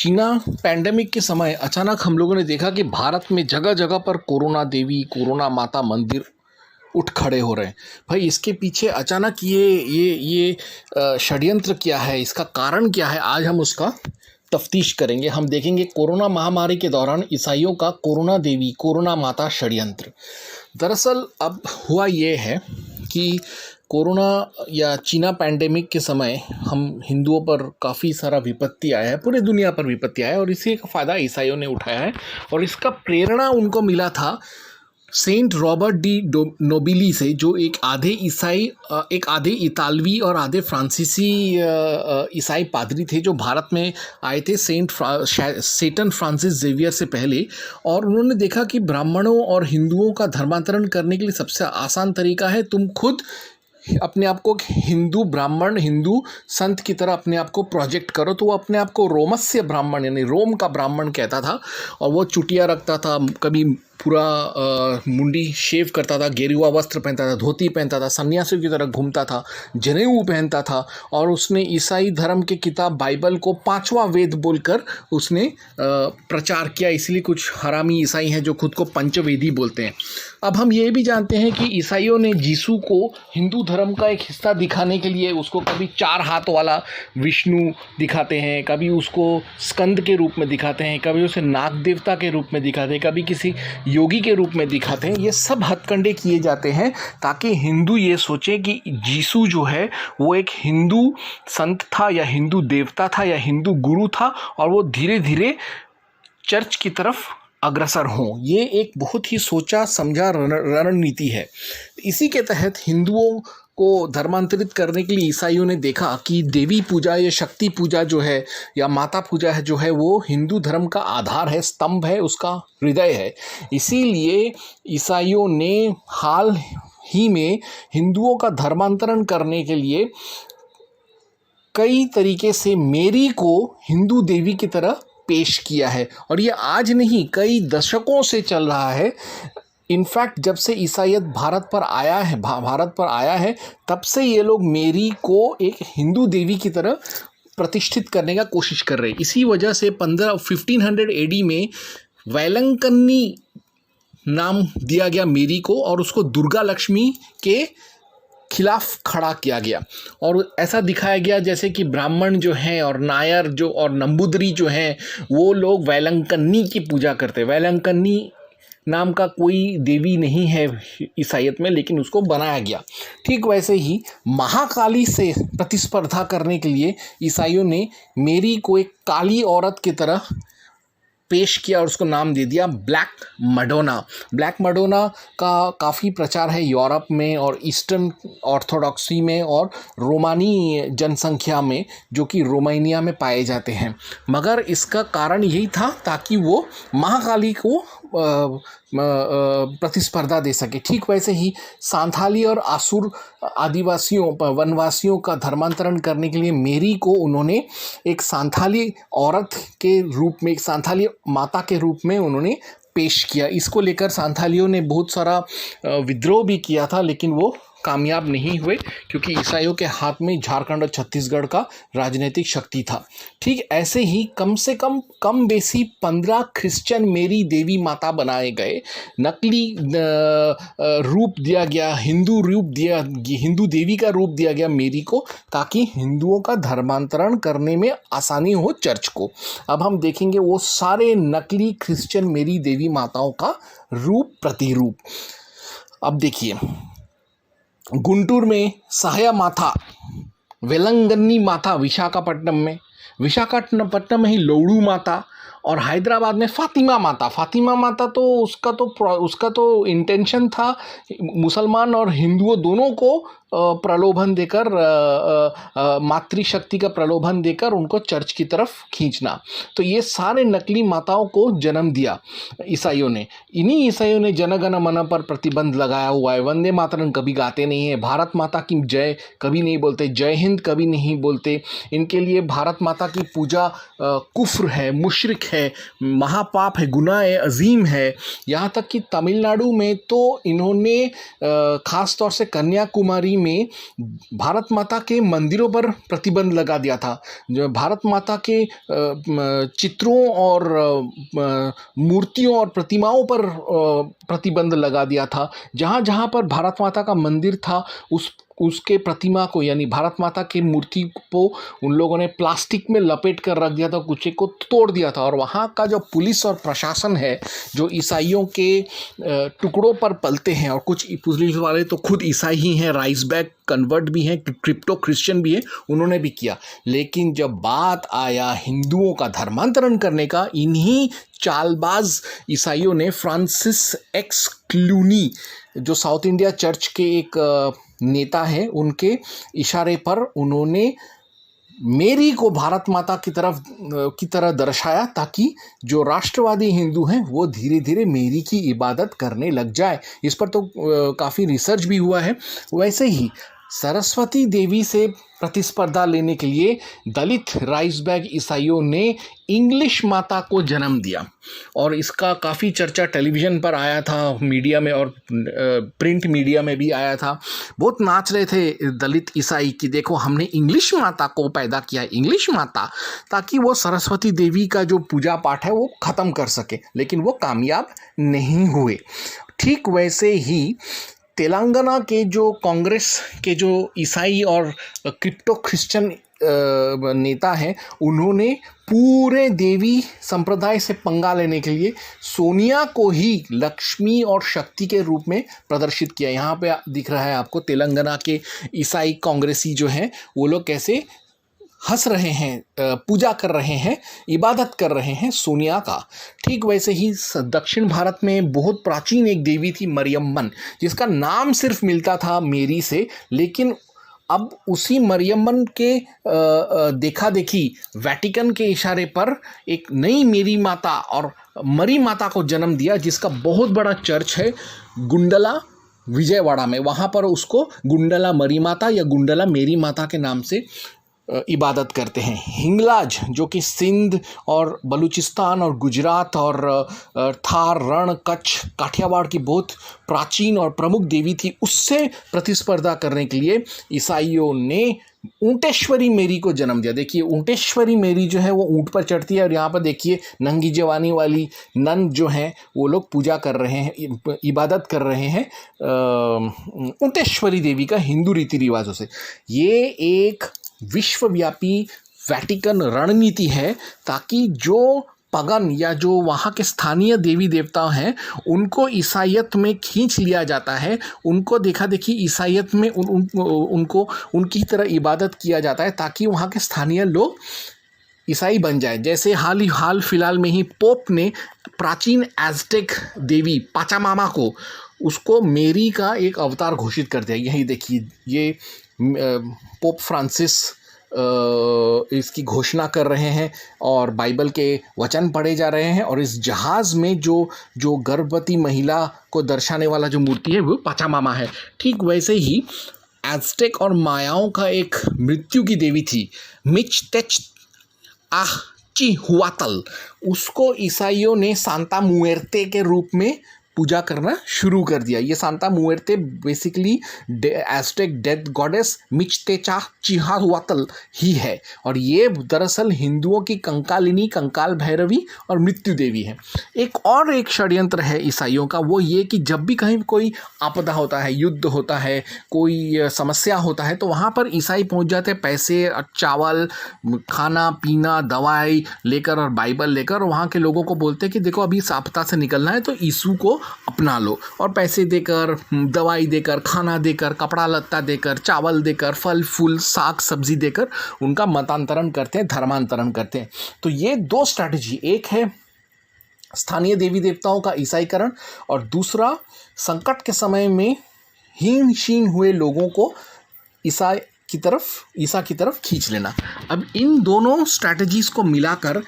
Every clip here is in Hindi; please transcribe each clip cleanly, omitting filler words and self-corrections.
चीना पैंडेमिक के समय अचानक हम लोगों ने देखा कि भारत में जगह जगह पर कोरोना देवी, कोरोना माता मंदिर उठ खड़े हो रहे हैं। भाई इसके पीछे अचानक ये षड्यंत्र क्या है, इसका कारण क्या है, आज हम उसका तफ्तीश करेंगे। हम देखेंगे कोरोना महामारी के दौरान ईसाइयों का कोरोना देवी, कोरोना माता षड्यंत्र। दरअसल अब हुआ ये है कि कोरोना या चीना पैंडेमिक के समय हम हिंदुओं पर काफ़ी सारा विपत्ति आया है, पूरे दुनिया पर विपत्ति आया है और इसी का फ़ायदा ईसाइयों ने उठाया है। और इसका प्रेरणा उनको मिला था सेंट रॉबर्ट डी नोबिली से, जो एक आधे ईसाई, एक आधे इतालवी और आधे फ्रांसीसी ईसाई पादरी थे जो भारत में आए थे सेंट फ्रांसिस जेवियर से पहले। और उन्होंने देखा कि ब्राह्मणों और हिंदुओं का धर्मांतरण करने के लिए सबसे आसान तरीका है तुम खुद अपने आप को हिंदू ब्राह्मण, हिंदू संत की तरह अपने आप को प्रोजेक्ट करो। तो वो अपने आप को रोमस्य ब्राह्मण यानी रोम का ब्राह्मण कहता था और वो चुटिया रखता था, कभी पूरा मुंडी शेव करता था, गेरुआ वस्त्र पहनता था, धोती पहनता था, सन्यासियों की तरह घूमता था, जनेऊ पहनता था। और उसने ईसाई धर्म के किताब बाइबल को 5वां वेद बोलकर उसने प्रचार किया। इसलिए कुछ हरामी ईसाई हैं जो खुद को पंचवेदी बोलते हैं। अब हम ये भी जानते हैं कि ईसाइयों ने यीशु को हिंदू धर्म का एक हिस्सा दिखाने के लिए उसको कभी 4 हाथ वाला विष्णु दिखाते हैं, कभी उसको स्कंद के रूप में दिखाते हैं, कभी उसे नाग देवता के रूप में दिखाते हैं, कभी किसी योगी के रूप में दिखाते हैं। ये सब हथकंडे किए जाते हैं ताकि हिंदू ये सोचे कि यीशु जो है वो एक हिंदू संत था या हिंदू देवता था या हिंदू गुरु था और वो धीरे धीरे चर्च की तरफ अग्रसर हों। ये एक बहुत ही सोचा समझा रणनीति है। इसी के तहत हिंदुओं को धर्मांतरित करने के लिए ईसाइयों ने देखा कि देवी पूजा या शक्ति पूजा जो है या माता पूजा है जो है वो हिंदू धर्म का आधार है, स्तंभ है, उसका हृदय है। इसीलिए ईसाइयों ने हाल ही में हिंदुओं का धर्मांतरण करने के लिए कई तरीके से मेरी को हिंदू देवी की तरह पेश किया है। और ये आज नहीं, कई दशकों से चल रहा है। इनफैक्ट जब से ईसाईयत भारत पर आया है तब से ये लोग मेरी को एक हिंदू देवी की तरह प्रतिष्ठित करने का कोशिश कर रहे हैं। इसी वजह से 1500 एडी में वैलंकन्नी नाम दिया गया मेरी को और उसको दुर्गा लक्ष्मी के खिलाफ खड़ा किया गया और ऐसा दिखाया गया जैसे कि ब्राह्मण जो हैं और नायर जो और नंबूदरी जो हैं वो लोग वैलंकन्नी की पूजा करते हैं। वैलंकन्नी नाम का कोई देवी नहीं है ईसाईयत में, लेकिन उसको बनाया गया। ठीक वैसे ही महाकाली से प्रतिस्पर्धा करने के लिए ईसाइयों ने मेरी को एक काली औरत की तरह पेश किया और उसको नाम दे दिया ब्लैक मडोना। ब्लैक मडोना का काफ़ी प्रचार है यूरोप में और ईस्टर्न ऑर्थोडॉक्सी में और रोमानी जनसंख्या में जो कि रोमानिया में पाए जाते हैं। मगर इसका कारण यही था ताकि वो महाकाली को प्रतिस्पर्धा दे सके। ठीक वैसे ही सांथाली और आसुर आदिवासियों वनवासियों का धर्मांतरण करने के लिए मेरी को उन्होंने एक सांथाली औरत के रूप में, एक सांथाली माता के रूप में उन्होंने पेश किया। इसको लेकर सांथालियों ने बहुत सारा विद्रोह भी किया था, लेकिन वो कामयाब नहीं हुए क्योंकि ईसाइयों के हाथ में झारखंड और छत्तीसगढ़ का राजनीतिक शक्ति था। ठीक ऐसे ही कम से कम बेसी 15 क्रिश्चियन मेरी देवी माता बनाए गए, नकली रूप दिया गया, हिंदू देवी का रूप दिया गया मेरी को, ताकि हिंदुओं का धर्मांतरण करने में आसानी हो चर्च को। अब हम देखेंगे वो सारे नकली क्रिश्चियन मेरी देवी माताओं का रूप प्रतिरूप। अब देखिए, गुंटूर में सहाया माता, वेलंगन्नी माता विशाखापट्टनम में ही लौड़ू माता और हैदराबाद में फातिमा माता तो उसका तो इंटेंशन था मुसलमान और हिंदुओं दोनों को प्रलोभन देकर, मातृशक्ति का प्रलोभन देकर उनको चर्च की तरफ खींचना। तो ये सारे नकली माताओं को जन्म दिया ईसाइयों ने। इन्हीं ईसाइयों ने जनगण मन पर प्रतिबंध लगाया हुआ है। वंदे मातरम कभी गाते नहीं है, भारत माता की जय कभी नहीं बोलते, जय हिंद कभी नहीं बोलते। इनके लिए भारत माता की पूजा कुफ्र है, मुशरिक है, है, महापाप है, गुनाह है, अजीम है। यहाँ तक कि तमिलनाडु में तो इन्होंने ख़ास तौर से कन्याकुमारी में भारत माता के मंदिरों पर प्रतिबंध लगा दिया था। जो भारत माता के चित्रों और मूर्तियों और प्रतिमाओं पर प्रतिबंध लगा दिया था। जहाँ जहाँ पर भारत माता का मंदिर था उसके प्रतिमा को यानी भारत माता की मूर्ति को उन लोगों ने प्लास्टिक में लपेट कर रख दिया था, कुछ को तोड़ दिया था। और वहाँ का जो पुलिस और प्रशासन है जो ईसाइयों के टुकड़ों पर पलते हैं, और कुछ पुलिस वाले तो खुद ईसाई ही हैं, राइस बैग कन्वर्ट भी हैं, क्रिप्टो क्रिश्चियन भी हैं, उन्होंने भी किया। लेकिन जब बात आया हिंदुओं का धर्मांतरण करने का, इन्हीं चालबाज ईसाइयों ने फ्रांसिस एक्स क्लूनी जो साउथ इंडिया चर्च के एक नेता हैं, उनके इशारे पर उन्होंने मेरी को भारत माता की तरह दर्शाया, ताकि जो राष्ट्रवादी हिंदू हैं वो धीरे धीरे मेरी की इबादत करने लग जाए। इस पर तो काफ़ी रिसर्च भी हुआ है। वैसे ही सरस्वती देवी से प्रतिस्पर्धा लेने के लिए दलित राइस बैग ईसाइयों ने इंग्लिश माता को जन्म दिया, और इसका काफ़ी चर्चा टेलीविज़न पर आया था, मीडिया में और प्रिंट मीडिया में भी आया था। बहुत नाच रहे थे दलित ईसाई कि देखो हमने इंग्लिश माता को पैदा किया, इंग्लिश माता, ताकि वो सरस्वती देवी का जो पूजा पाठ है वो ख़त्म कर सके। लेकिन वो कामयाब नहीं हुए। ठीक वैसे ही तेलंगाना के जो कांग्रेस के जो ईसाई और क्रिप्टो क्रिश्चियन नेता हैं, उन्होंने पूरे देवी संप्रदाय से पंगा लेने के लिए सोनिया को ही लक्ष्मी और शक्ति के रूप में प्रदर्शित किया। यहाँ पे दिख रहा है आपको तेलंगाना के ईसाई कांग्रेसी जो हैं वो लोग कैसे हंस रहे हैं, पूजा कर रहे हैं, इबादत कर रहे हैं सोनिया का। ठीक वैसे ही दक्षिण भारत में बहुत प्राचीन एक देवी थी मरियम्मन, जिसका नाम सिर्फ मिलता था मेरी से, लेकिन अब उसी मरियम्मन के देखा देखी वेटिकन के इशारे पर एक नई मेरी माता और मरी माता को जन्म दिया, जिसका बहुत बड़ा चर्च है गुंडला विजयवाड़ा में। वहाँ पर उसको गुंडला मरी माता या गुंडला मेरी माता के नाम से इबादत करते हैं। हिंगलाज जो कि सिंध और बलूचिस्तान और गुजरात और थार, रण, कच्छ, काठियावाड़ की बहुत प्राचीन और प्रमुख देवी थी, उससे प्रतिस्पर्धा करने के लिए ईसाइयों ने ऊंटेश्वरी मेरी को जन्म दिया। देखिए ऊंटेश्वरी मेरी जो है वो ऊंट पर चढ़ती है, और यहाँ पर देखिए नंगी जवानी वाली नन जो हैं वो लोग पूजा कर रहे हैं, इबादत कर रहे हैं ऊंटेश्वरी देवी का हिंदू रीति रिवाजों से। ये एक विश्वव्यापी वेटिकन रणनीति है, ताकि जो पगन या जो वहाँ के स्थानीय देवी देवता हैं उनको ईसाइयत में खींच लिया जाता है, उनको देखा देखी ईसाइयत में उनको उनकी तरह इबादत किया जाता है, ताकि वहाँ के स्थानीय लोग ईसाई बन जाए। जैसे हाल फिलहाल में ही पोप ने प्राचीन एज़टेक देवी पाचामामा को उसको मेरी का एक अवतार घोषित कर दिया। यही देखिए ये पोप फ्रांसिस इसकी घोषणा कर रहे हैं और बाइबल के वचन पढ़े जा रहे हैं, और इस जहाज़ में जो गर्भवती महिला को दर्शाने वाला जो मूर्ति है वो पाचामामा है। ठीक वैसे ही एज़टेक और मायाओं का एक मृत्यु की देवी थी मिचटेचआहचिहुआतल, उसको ईसाइयों ने सांता मुएर्ते के रूप में पूजा करना शुरू कर दिया। ये Santa मुएर्ते basically Aztec death goddess मिचटेचआहचिहुआतल ही है, और ये दरअसल हिंदुओं की कंकालिनी, कंकाल भैरवी और मृत्यु देवी है। एक षड्यंत्र है ईसाइयों का, वो ये कि जब भी कहीं कोई आपदा होता है, युद्ध होता है, कोई समस्या होता है, तो वहाँ पर ईसाई पहुँच जाते हैं पैसे, चावल, खाना पीना, दवाई लेकर और बाइबल लेकर, वहाँ के लोगों को बोलते हैं कि देखो अभी इस आपदा से निकलना है तो यीशु को अपना लो, और पैसे देकर, दवाई देकर, खाना देकर, कपड़ा लत्ता देकर, चावल देकर, फल फूल साग सब्जी देकर उनका मतांतरण करते हैं, धर्मांतरण करते हैं। तो ये दो स्ट्रैटेजी, एक है स्थानीय देवी देवताओं का ईसाईकरण, और दूसरा संकट के समय में हीन शीन हुए लोगों को ईसा की तरफ खींच लेना। अब इन दोनों स्ट्रैटेजीज को मिलाकर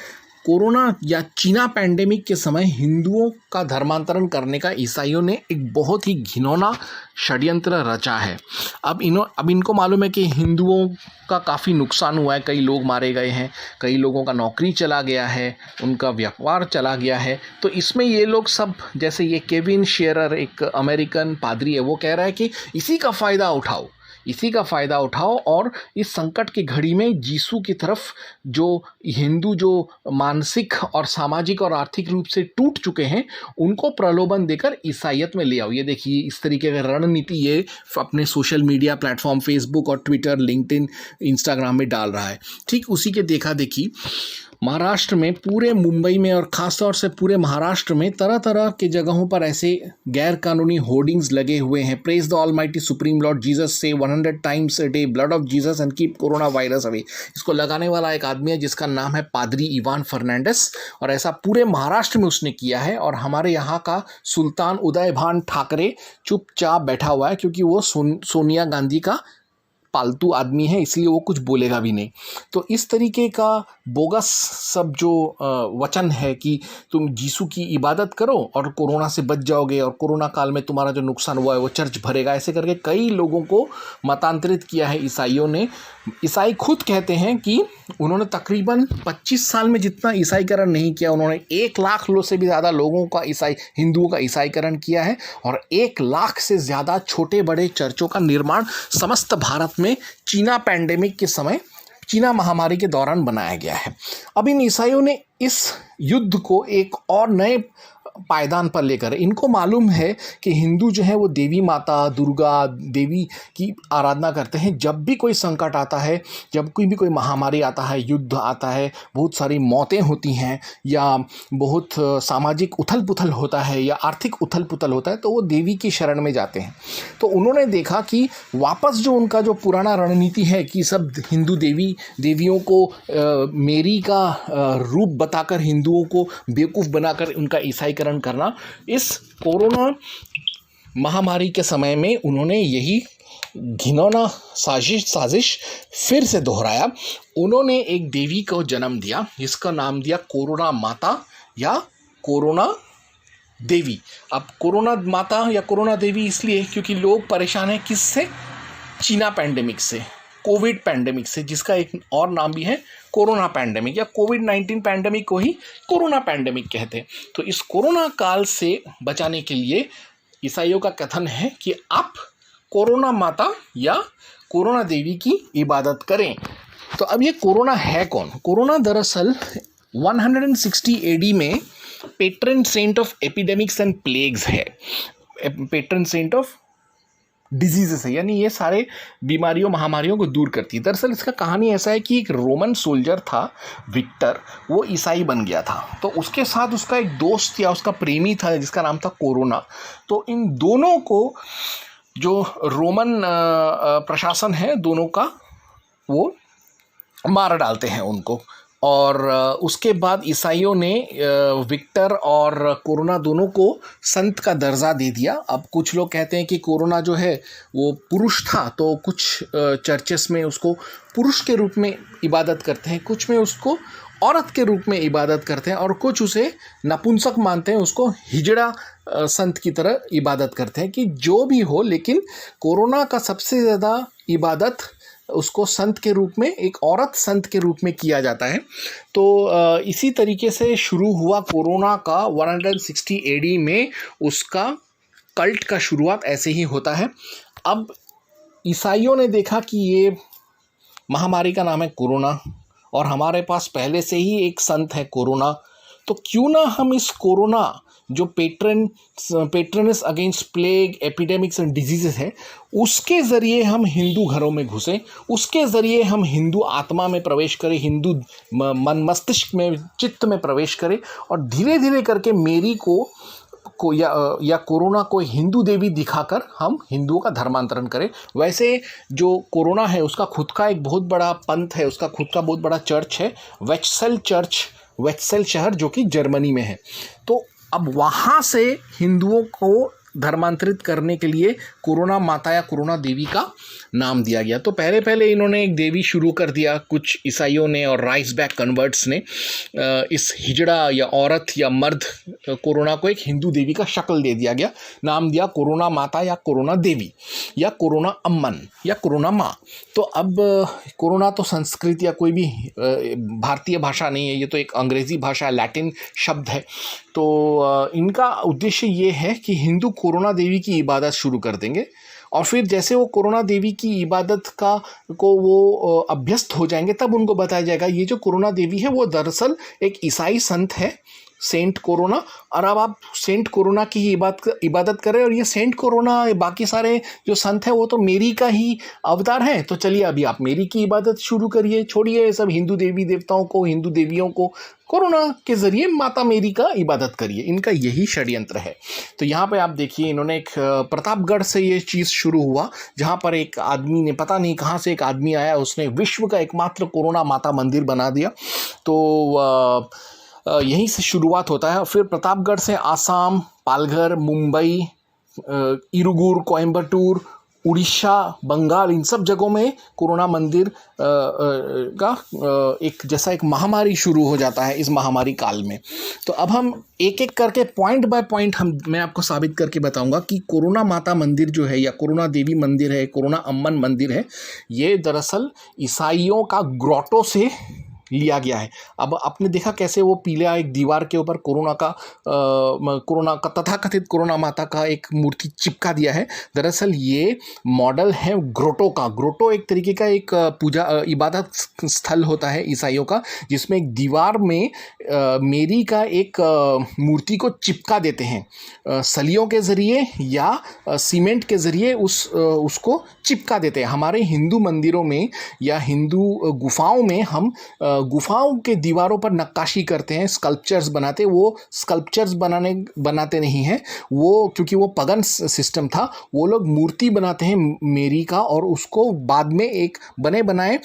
कोरोना या चीना पैंडेमिक के समय हिंदुओं का धर्मांतरण करने का ईसाइयों ने एक बहुत ही घिनौना षड्यंत्र रचा है। अब इनको मालूम है कि हिंदुओं का काफ़ी नुकसान हुआ है, कई लोग मारे गए हैं, कई लोगों का नौकरी चला गया है, उनका व्यापार चला गया है। तो इसमें ये लोग सब, जैसे ये केविन शेरर एक अमेरिकन पादरी है, वो कह रहा है कि इसी का फ़ायदा उठाओ और इस संकट की घड़ी में यीशु की तरफ जो हिंदू जो मानसिक और सामाजिक और आर्थिक रूप से टूट चुके हैं उनको प्रलोभन देकर ईसाइयत में ले आओ। ये देखिए इस तरीके की रणनीति ये अपने सोशल मीडिया प्लेटफॉर्म फेसबुक और ट्विटर, लिंक्डइन, इंस्टाग्राम में डाल रहा है। ठीक उसी के देखा देखी महाराष्ट्र में, पूरे मुंबई में और ख़ासतौर से पूरे महाराष्ट्र में तरह तरह के जगहों पर ऐसे गैर कानूनी होर्डिंग्स लगे हुए हैं। Praise the almighty supreme Lord Jesus से 100 times a day, blood of Jesus and keep corona virus away. इसको लगाने वाला एक आदमी है जिसका नाम है पादरी इवान फर्नांडिस, और ऐसा पूरे महाराष्ट्र में उसने किया है। और हमारे यहाँ का सुल्तान उदयभान ठाकरे चुपचाप बैठा हुआ है, क्योंकि वो सोनिया गांधी का पालतू आदमी है, इसलिए वो कुछ बोलेगा भी नहीं। तो इस तरीके का बोगस सब जो वचन है कि तुम यीशु की इबादत करो और कोरोना से बच जाओगे और कोरोना काल में तुम्हारा जो नुकसान हुआ है वो चर्च भरेगा, ऐसे करके कई लोगों को मतांतरित किया है ईसाइयों ने। ईसाई खुद कहते हैं कि उन्होंने तकरीबन 25 साल में जितना ईसाईकरण नहीं किया, उन्होंने 1 लाख से भी ज़्यादा लोगों का हिंदुओं का ईसाईकरण किया है और 1 लाख से ज़्यादा छोटे बड़े चर्चों का निर्माण समस्त भारत में चीना पैंडेमिक के समय, चीना महामारी के दौरान बनाया गया है। अब इन ईसाइयों ने इस युद्ध को एक और नए पायदान पर लेकर, इनको मालूम है कि हिंदू जो है वो देवी माता दुर्गा देवी की आराधना करते हैं। जब भी कोई संकट आता है, जब कोई महामारी आता है, युद्ध आता है, बहुत सारी मौतें होती हैं या बहुत सामाजिक उथल पुथल होता है या आर्थिक उथल पुथल होता है, तो वो देवी की शरण में जाते हैं। तो उन्होंने देखा कि वापस जो उनका जो पुराना रणनीति है कि सब हिंदू देवियों को मेरी का रूप बताकर हिंदुओं को बेवकूफ़ बनाकर उनका ईसाईकरण करना, इस कोरोना महामारी के समय में उन्होंने यही घिनौना साजिश फिर से दोहराया। उन्होंने एक देवी को जन्म दिया जिसका नाम दिया कोरोना माता या कोरोना देवी। अब कोरोना माता या कोरोना देवी इसलिए क्योंकि लोग परेशान हैं किससे? चीना पैंडेमिक से, कोविड पैंडेमिक से, जिसका एक और नाम भी है कोरोना पैंडेमिक या कोविड-19 पैंडेमिक को ही कोरोना पैंडेमिक कहते हैं। तो इस कोरोना काल से बचाने के लिए ईसाइयों का कथन है कि आप कोरोना माता या कोरोना देवी की इबादत करें। तो अब ये कोरोना है कौन? कोरोना दरअसल 160 AD में patron saint of epidemics and plagues है, पेट्रन सेंट ऑफ डिजीजेस है, यानी ये सारे बीमारियों महामारियों को दूर करती है। दरअसल इसका कहानी ऐसा है कि एक रोमन सोल्जर था विक्टर, वो ईसाई बन गया था। तो उसके साथ उसका एक दोस्त या उसका प्रेमी था जिसका नाम था कोरोना। तो इन दोनों को जो रोमन प्रशासन है दोनों का वो मार डालते हैं उनको। और उसके बाद ईसाइयों ने विक्टर और कोरोना दोनों को संत का दर्जा दे दिया। अब कुछ लोग कहते हैं कि कोरोना जो है वो पुरुष था, तो कुछ चर्चेस में उसको पुरुष के रूप में इबादत करते हैं, कुछ में उसको औरत के रूप में इबादत करते हैं और कुछ उसे नपुंसक मानते हैं, उसको हिजड़ा संत की तरह इबादत करते हैं। कि जो भी हो, लेकिन कोरोना का सबसे ज़्यादा इबादत उसको संत के रूप में, एक औरत संत के रूप में किया जाता है। तो इसी तरीके से शुरू हुआ कोरोना का 160 AD में, उसका कल्ट का शुरुआत ऐसे ही होता है। अब ईसाइयों ने देखा कि ये महामारी का नाम है कोरोना और हमारे पास पहले से ही एक संत है कोरोना, तो क्यों ना हम इस कोरोना जो patrons against plague epidemics and diseases है, उसके ज़रिए हम हिंदू घरों में घुसें, उसके ज़रिए हम हिंदू आत्मा में प्रवेश करें, हिंदू मन मस्तिष्क में, चित्त में प्रवेश करें और धीरे धीरे करके मेरी को या कोरोना को हिंदू देवी दिखाकर हम हिंदुओं का धर्मांतरण करें। वैसे जो कोरोना है उसका खुद का एक बहुत बड़ा पंथ है, उसका खुद का बहुत बड़ा चर्च है, वेक्सेल शहर जो कि जर्मनी में है। तो अब वहाँ से हिंदुओं को धर्मांतरित करने के लिए कोरोना माता या कोरोना देवी का नाम दिया गया। तो पहले इन्होंने एक देवी शुरू कर दिया कुछ ईसाइयों ने और राइस बैक कन्वर्ट्स ने, इस हिजड़ा या औरत या मर्द कोरोना को एक हिंदू देवी का शक्ल दे दिया गया, नाम दिया कोरोना माता या कोरोना देवी या कोरोना अम्मन या कोरोना माँ। तो अब कोरोना तो संस्कृत या कोई भी भारतीय भाषा नहीं है, ये तो एक अंग्रेज़ी भाषा लैटिन शब्द है। तो इनका उद्देश्य ये है कि हिंदू कोरोना देवी की इबादत शुरू कर देंगे और फिर जैसे वो कोरोना देवी की इबादत को वो अभ्यस्त हो जाएंगे तब उनको बताया जाएगा ये जो कोरोना देवी है वो दरअसल एक ईसाई संत है, सेंट कोरोना, और अब आप सेंट कोरोना की ही इबादत करें और ये सेंट कोरोना बाकी सारे जो संत हैं वो तो मेरी का ही अवतार हैं। तो चलिए अभी आप मेरी की इबादत शुरू करिए, छोड़िए सब हिंदू देवी देवताओं को, हिंदू देवियों को, कोरोना के ज़रिए माता मेरी का इबादत करिए। इनका यही षड्यंत्र है। तो यहाँ पे आप देखिए इन्होंने एक प्रतापगढ़ से ये चीज़ शुरू हुआ जहाँ पर एक आदमी ने, पता नहीं कहाँ से एक आदमी आया, उसने विश्व का एकमात्र कोरोना माता मंदिर बना दिया। तो यहीं से शुरुआत होता है। फिर प्रतापगढ़ से आसाम, पालघर, मुंबई, इरुगुर, कोयम्बटूर, उड़ीसा, बंगाल, इन सब जगहों में कोरोना मंदिर का एक जैसा एक महामारी शुरू हो जाता है इस महामारी काल में। तो अब हम एक एक करके पॉइंट बाय पॉइंट मैं आपको साबित करके बताऊंगा कि कोरोना माता मंदिर जो है या कोरोना देवी मंदिर है, कोरोना अम्मन मंदिर है, ये दरअसल ईसाइयों का ग्रोटो से लिया गया है। अब आपने देखा कैसे वो पीला एक दीवार के ऊपर कोरोना का तथाकथित कोरोना माता का एक मूर्ति चिपका दिया है। दरअसल ये मॉडल है ग्रोटो का। ग्रोटो एक तरीके का एक पूजा इबादत स्थल होता है ईसाइयों का, जिसमें एक दीवार में मेरी का एक मूर्ति को चिपका देते हैं सलियों के ज़रिए या सीमेंट के ज़रिए उसको चिपका देते हैं। हमारे हिंदू मंदिरों में या हिंदू गुफाओं में हम गुफाओं के दीवारों पर नक्काशी करते हैं, स्कल्पचर्स बनाते। वो स्कल्पचर्स बनाते नहीं हैं वो, क्योंकि वो पगन सिस्टम था। वो लोग मूर्ति बनाते हैं मेरी का और उसको बाद में एक बने बनाए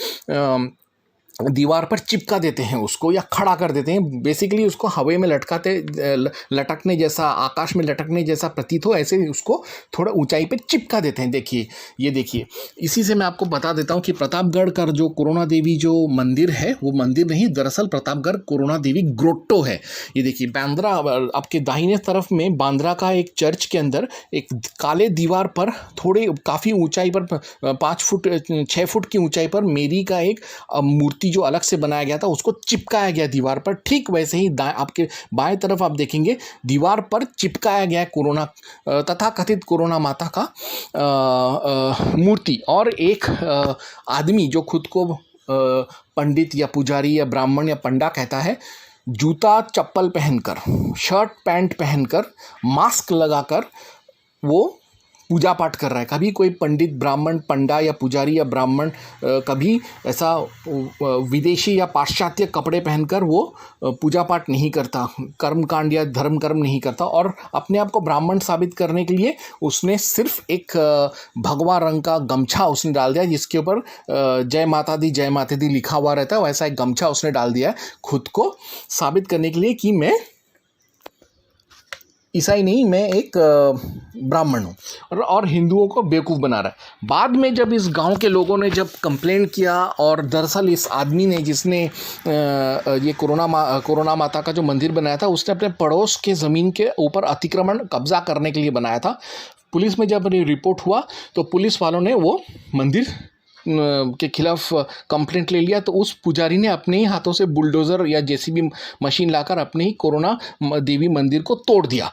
दीवार पर चिपका देते हैं उसको या खड़ा कर देते हैं। बेसिकली उसको हवा में लटकने जैसा, आकाश में लटकने जैसा प्रतीत हो, ऐसे उसको थोड़ा ऊंचाई पे चिपका देते हैं। देखिए, ये देखिए, इसी से मैं आपको बता देता हूँ कि प्रतापगढ़ का जो कोरोना देवी जो मंदिर है वो मंदिर नहीं, दरअसल प्रतापगढ़ कोरोना देवी ग्रोटो है। ये देखिए बांद्रा, आपके दाहिने तरफ में बांद्रा का एक चर्च के अंदर एक काले दीवार पर काफ़ी ऊंचाई पर 5 फुट 6 फुट की ऊंचाई पर मेरी का एक मूर्ति जो अलग से बनाया गया था उसको चिपकाया गया दीवार पर। ठीक वैसे ही आपके बाएं तरफ आप देखेंगे दीवार पर चिपकाया गया कोरोना तथाकथित कोरोना माता का मूर्ति। और एक आदमी जो खुद को पंडित या पुजारी या ब्राह्मण या पंडा कहता है, जूता चप्पल पहनकर, शर्ट पैंट पहनकर, मास्क लगाकर वो पूजा पाठ कर रहा है। कभी कोई पंडित, ब्राह्मण, पंडा या पुजारी या ब्राह्मण कभी ऐसा विदेशी या पाश्चात्य कपड़े पहनकर वो पूजा पाठ नहीं करता, कर्मकांड या धर्म कर्म नहीं करता। और अपने आप को ब्राह्मण साबित करने के लिए उसने सिर्फ एक भगवा रंग का गमछा उसने डाल दिया जिसके ऊपर जय माता दी लिखा हुआ रहता है। वैसा एक गमछा उसने डाल दिया है खुद को साबित करने के लिए कि मैं ईसाई नहीं, मैं एक ब्राह्मण हूँ, और हिंदुओं को बेवकूफ़ बना रहा है। बाद में जब इस गांव के लोगों ने जब कंप्लेंट किया और दरअसल इस आदमी ने जिसने ये कोरोना माता का जो मंदिर बनाया था उसने अपने पड़ोस के ज़मीन के ऊपर अतिक्रमण कब्जा करने के लिए बनाया था। पुलिस में जब रिपोर्ट हुआ तो पुलिस वालों ने वो मंदिर के खिलाफ कंप्लेंट ले लिया। तो उस पुजारी ने अपने ही हाथों से बुलडोज़र या जेसीबी मशीन लाकर अपने ही कोरोना देवी मंदिर को तोड़ दिया।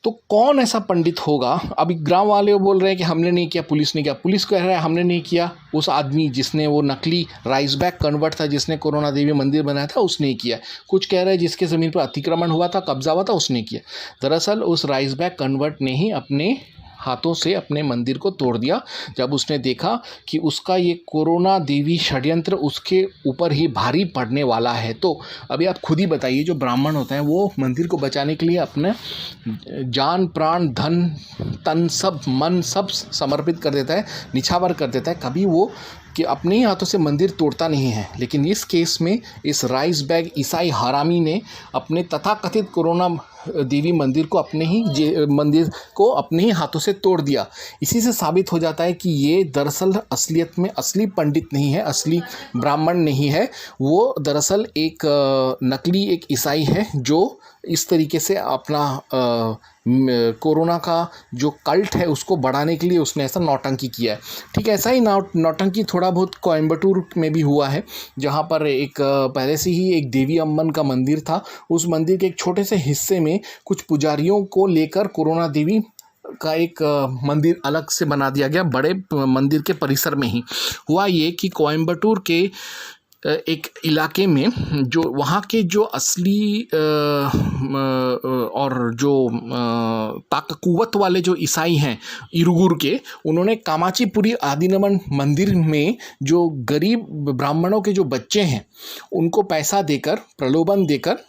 तो कौन ऐसा पंडित होगा? अभी ग्राम वाले बोल रहे हैं कि हमने नहीं किया, पुलिस ने किया। पुलिस कह रहा है हमने नहीं किया। उस आदमी जिसने वो नकली राइस बैक कन्वर्ट था, जिसने कोरोना देवी मंदिर बनाया था, उसने ही किया। कुछ कह रहे हैं जिसके ज़मीन पर अतिक्रमण हुआ था, कब्जा हुआ था, उसने किया। दरअसल उस राइस बैक कन्वर्ट ने ही अपने हाथों से अपने मंदिर को तोड़ दिया जब उसने देखा कि उसका ये कोरोना देवी षड्यंत्र उसके ऊपर ही भारी पड़ने वाला है। तो अभी आप खुद ही बताइए, जो ब्राह्मण होता है वो मंदिर को बचाने के लिए अपने जान, प्राण, धन, तन, सब मन सब समर्पित कर देता है, निछावर कर देता है। कभी वो कि अपने ही हाथों से मंदिर तोड़ता नहीं है। लेकिन इस केस में इस राइस बैग ईसाई हरामी ने अपने तथाकथित कोरोना देवी मंदिर को अपने ही हाथों से तोड़ दिया। इसी से साबित हो जाता है कि ये दरअसल असलियत में असली पंडित नहीं है, असली ब्राह्मण नहीं है। वो दरअसल एक नकली एक ईसाई है जो इस तरीके से अपना कोरोना का जो कल्ट है उसको बढ़ाने के लिए उसने ऐसा नौटंकी किया है। ठीक है, ऐसा ही नौटंकी थोड़ा बहुत कोयम्बटूर में भी हुआ है, जहाँ पर एक पहले से ही एक देवी अम्मन का मंदिर था। उस मंदिर के एक छोटे से हिस्से में कुछ पुजारियों को लेकर कोरोना देवी का एक मंदिर अलग से बना दिया गया, बड़े मंदिर के परिसर में ही। हुआ ये कि कोयम्बटूर के एक इलाके में जो वहाँ के जो असली और जो ताकत वाले जो ईसाई हैं इरुगुर के, उन्होंने कामाचीपुरी आदिनमन मंदिर में जो गरीब ब्राह्मणों के जो बच्चे हैं उनको पैसा देकर, प्रलोभन देकर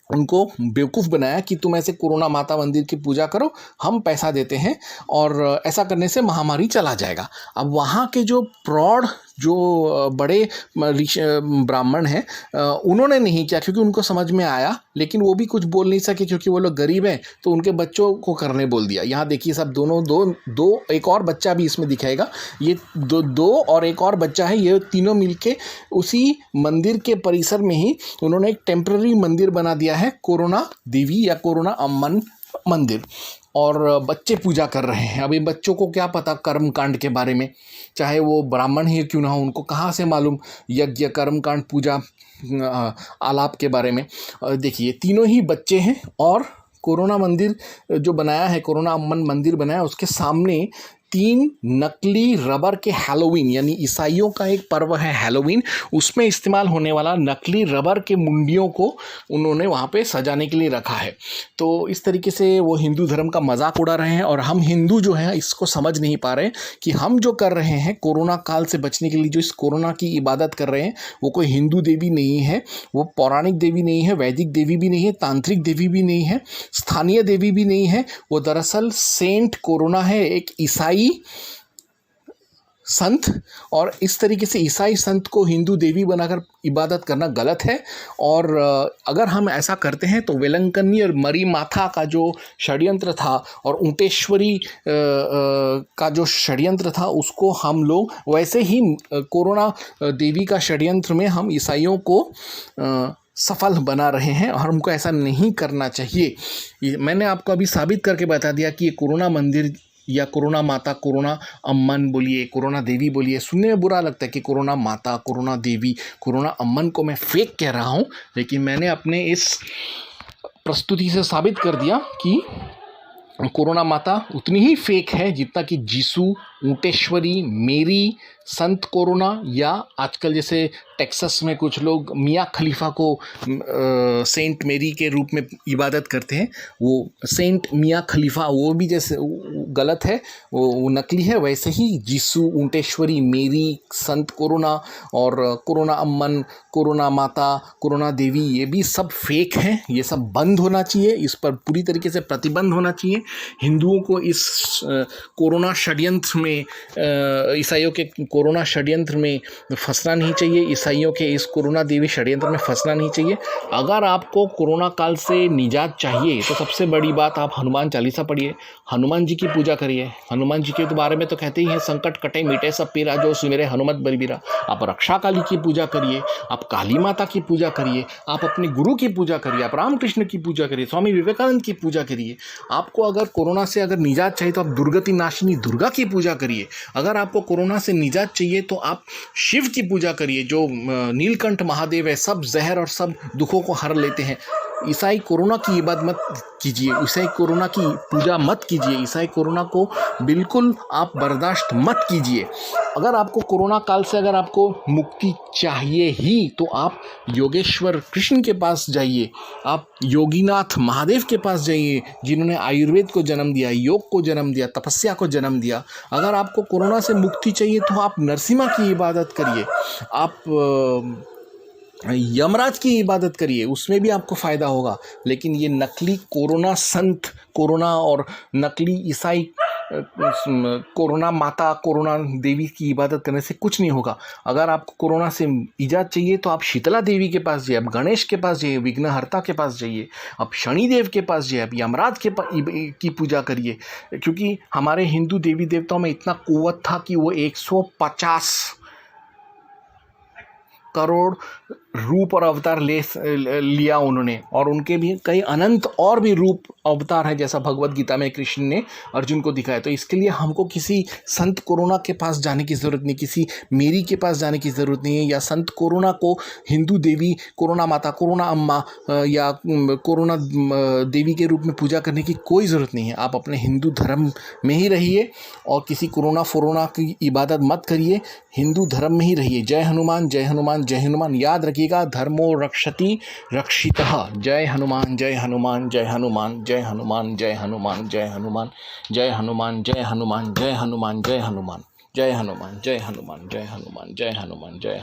उनको बेवकूफ़ बनाया कि तुम ऐसे कोरोना माता मंदिर की पूजा करो, हम पैसा देते हैं और ऐसा करने से महामारी चला जाएगा। अब वहाँ के जो प्रौढ़ जो बड़े ब्राह्मण हैं उन्होंने नहीं किया क्योंकि उनको समझ में आया, लेकिन वो भी कुछ बोल नहीं सके क्योंकि वो लोग गरीब हैं, तो उनके बच्चों को करने बोल दिया। यहाँ देखिए सब दोनों दो एक और बच्चा भी इसमें दिखाएगा, ये दो और एक और बच्चा है, ये तीनों मिलके उसी मंदिर के परिसर में ही उन्होंने एक टेम्पररी मंदिर बना दिया है, कोरोना देवी या कोरोना अम्मन मंदिर, और बच्चे पूजा कर रहे हैं। अब इन बच्चों को क्या पता कर्म कांड के बारे में, चाहे वो ब्राह्मण ही क्यों ना हो, उनको कहाँ से मालूम यज्ञ कर्म कांड पूजा आलाप के बारे में। देखिए तीनों ही बच्चे हैं और कोरोना मंदिर जो बनाया है, कोरोना अम्मन मंदिर बनाया, उसके सामने 3 नकली रबर के हैलोवीन, यानी ईसाइयों का एक पर्व है हैलोवीन, उसमें इस्तेमाल होने वाला नकली रबर के मुंडियों को उन्होंने वहाँ पे सजाने के लिए रखा है। तो इस तरीके से वो हिंदू धर्म का मजाक उड़ा रहे हैं और हम हिंदू जो हैं इसको समझ नहीं पा रहे कि हम जो कर रहे हैं कोरोना काल से बचने के लिए, जो इस कोरोना की इबादत कर रहे हैं, वो कोई हिंदू देवी नहीं है, वो पौराणिक देवी नहीं है, वैदिक देवी भी नहीं है, तांत्रिक देवी भी नहीं है, स्थानीय देवी भी नहीं है। वो दरअसल सेंट कोरोना है, एक ईसाई संत, और इस तरीके से ईसाई संत को हिंदू देवी बनाकर इबादत करना गलत है। और अगर हम ऐसा करते हैं तो वेलंकन्नी और मरी माथा का जो षड्यंत्र था और ऊंटेश्वरी का जो षड्यंत्र था उसको हम लोग वैसे ही कोरोना देवी का षड्यंत्र में हम ईसाइयों को सफल बना रहे हैं और हमको ऐसा नहीं करना चाहिए। मैंने आपको अभी साबित करके बता दिया कि ये कोरोना मंदिर या कोरोना माता, कोरोना अम्मन बोलिए, कोरोना देवी बोलिए, सुनने में बुरा लगता है कि कोरोना माता, कोरोना देवी, कोरोना अम्मन को मैं फेक कह रहा हूँ, लेकिन मैंने अपने इस प्रस्तुति से साबित कर दिया कि कोरोना माता उतनी ही फेक है जितना कि जीसू, ऊंटेश्वरी, मेरी, संत कोरोना, या आजकल जैसे टेक्सास में कुछ लोग मियाँ खलीफा को सेंट मेरी के रूप में इबादत करते हैं, वो सेंट मियाँ खलीफा वो भी जैसे गलत है, वो नकली है। वैसे ही जीसू, ऊंटेश्वरी, मेरी, संत कोरोना और कोरोना अम्मन, कोरोना माता, कोरोना देवी, ये भी सब फेक हैं। ये सब बंद होना चाहिए, इस पर पूरी तरीके से प्रतिबंध होना चाहिए। हिंदुओं को इस कोरोना षड्यंत्र में, ईसाइयों के कोरोना षड्यंत्र में फंसना नहीं चाहिए, ईसाइयों के इस कोरोना देवी षड्यंत्र में फंसना नहीं चाहिए। अगर आपको कोरोना काल से निजात चाहिए तो सबसे बड़ी बात, आप हनुमान चालीसा पढ़िए, हनुमान जी की पूजा करिए। हनुमान जी के तो बारे में तो कहते ही हैं, संकट कटे मिटे सब पीरा, जो सुमिरे हनुमत बलबीरा। आप रक्षा काली की पूजा करिए, आप काली माता की पूजा करिए, आप अपने गुरु की पूजा करिए, आप रामकृष्ण की पूजा करिए, स्वामी विवेकानंद की पूजा करिए। आपको अगर कोरोना से अगर निजात चाहिए तो आप दुर्गति नाशिनी दुर्गा की पूजा करिए। अगर आपको कोरोना से निजात चाहिए तो आप शिव की पूजा करिए, जो नीलकंठ महादेव है, सब जहर और सब दुखों को हर लेते हैं। ईसाई कोरोना की इबादत मत कीजिए, ईसाई कोरोना की पूजा मत कीजिए, ईसाई कोरोना को बिल्कुल आप बर्दाश्त मत कीजिए। अगर आपको कोरोना काल से अगर आपको मुक्ति चाहिए ही तो आप योगेश्वर कृष्ण के पास जाइए, आप योगीनाथ महादेव के पास जाइए, जिन्होंने आयुर्वेद को जन्म दिया, योग को जन्म दिया, तपस्या को जन्म दिया। अगर आपको कोरोना से मुक्ति चाहिए तो आप नरसिम्हा की इबादत करिए, आप यमराज की इबादत करिए, उसमें भी आपको फ़ायदा होगा। लेकिन ये नकली कोरोना संत, कोरोना और नकली ईसाई कोरोना माता कोरोना देवी की इबादत करने से कुछ नहीं होगा। अगर आपको कोरोना से इजाज़त चाहिए तो आप शीतला देवी के पास जाइए, आप गणेश के पास जाइए, विघ्नहर्ता के पास जाइए, आप शनिदेव के पास जाइए, आप यमराज के की पूजा करिए। क्योंकि हमारे हिंदू देवी देवताओं में इतना कुव्वत था कि वो 150 करोड़ रूप और अवतार लिया उन्होंने, और उनके भी कई अनंत और भी रूप अवतार हैं, जैसा भगवत गीता में कृष्ण ने अर्जुन को दिखाया। तो इसके लिए हमको किसी संत कोरोना के पास जाने की ज़रूरत नहीं, किसी मेरी के पास जाने की ज़रूरत नहीं है, या संत कोरोना को हिंदू देवी कोरोना माता कोरोना अम्मा या कोरोना देवी के रूप में पूजा करने की कोई ज़रूरत नहीं है। आप अपने हिंदू धर्म में ही रहिए और किसी कोरोना फोरोना की इबादत मत करिए, हिंदू धर्म में ही रहिए। जय हनुमान जय हनुमान जय हनुमान। याद रखिएगा, धर्मो रक्षति रक्षितः। जय हनुमान जय हनुमान जय हनुमान जय हनुमान जय हनुमान जय हनुमान जय हनुमान जय हनुमान जय हनुमान जय हनुमान जय हनुमान जय हनुमान जय हनुमान जय हनुमान जय